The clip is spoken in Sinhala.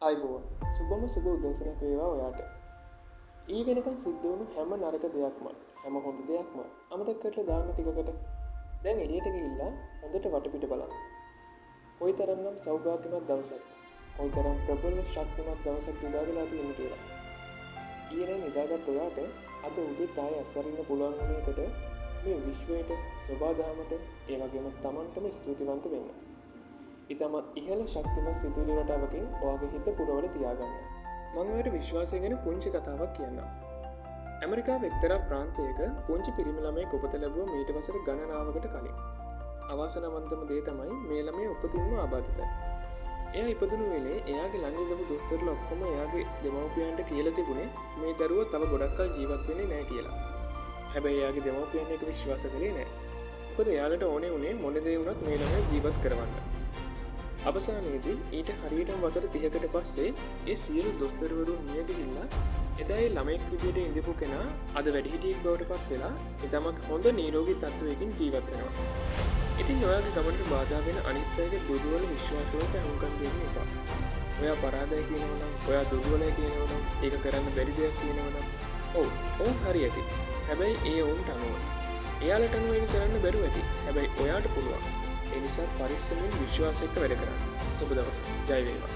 අයිබෝන් සුබම සුබ උදේසනක් වේවා ඔයාට. ඊ වෙනකන් සිද්ධ වුණු හැම නරක දෙයක්ම හැම හොඳ දෙයක්ම අමතක කරලා දාන්න ටිකකට. දැන් එළියට ගිහිල්ලා හොඳට වටපිට බලන්න. කොයිතරම්නම් සෞභාග්‍යමත් දවසක්ද. කොයිතරම් ප්‍රබල ශක්තිමත් දවසක් උදා වෙලා තියෙන්නේ කියලා. ඊයේ නිදාගත් ඔයාට අද උදේත් ආයෙ අස්සරින්න පුළුවන් වුණ එකට මේ විශ්වයට, සබාදහමට, ඒ වගේම Tamanටම ස්තුතිවන්ත වෙන්න. ඉතාමත් ඉහළ ශක්තිමත් සිතුවිලි රටාවකින් ඔයාගේ හිත පුරවල තියාගන්න. මම ඔයාලට විශ්වාසය ගැන පුංචි කතාවක් කියන්නම්. ඇමරිකාවේ එක්තරා ප්‍රාන්තයක පුංචි පිරිමි ළමයෙක් උපත ලැබුවා මීට වසර ගණනාවකට කලින්. අවාසනාවන්තම දේ තමයි මේ ළමයා උපතින්ම ආබාධිතයි. එයා ඉපදුණු වෙලේ එයාගේ ළඟ ඉඳපු දොස්තරලා ඔක්කොම එයාගේ දෙමව්පියන්ට කියලා තිබුණේ මේ දරුවා තව ගොඩක් කල් ජීවත් වෙන්නේ නැහැ කියලා. හැබැයි එයාගේ දෙමව්පියන් ඒක විශ්වාස කරේ නැහැ. මොකද එයාලට ඕනේ උනේ මොන දේ වුණත් මේ ළමයා ජීවත් කරවන්න. අවසානයේදී ඊට හරියටම වසර 30කට පස්සේ ඒ සියලු දොස්තරවරුන් මිය ගිහිල්ලා එදා ඒ ළමෙක් විදියට ඉඳපු කෙනා අද වැඩිහිටියෙක් බවට පත් වෙලා ඉතාමත් හොඳ නිරෝගී තත්ත්වයකින් ජීවත් වෙනවා. ඉතින් ඔයාගේ ගමනට බාධා වෙන අනිත් අයගේ දුර්වල විශ්වාසවලට අහුම්කම් දෙන්න එපා. ඔයා පරාදයි කියනවා නම්, ඔයා දුර්වලයි කියනවා නම්, ඒක කරන්න බැරි දෙයක් කියනවා නම්, ඔව් හරි ඇති. හැබැයි ඒ ඔවුන්ට අනුව. එයාලට අනුව ඒක කරන්න බැරුව ඇති. හැබැයි ඔයාට පුළුවන්. ඒ නිසා පරිස්සමෙන් විශ්වාසයක වැඩ කරන්න. සුබ දවසක්. ජය වේවා.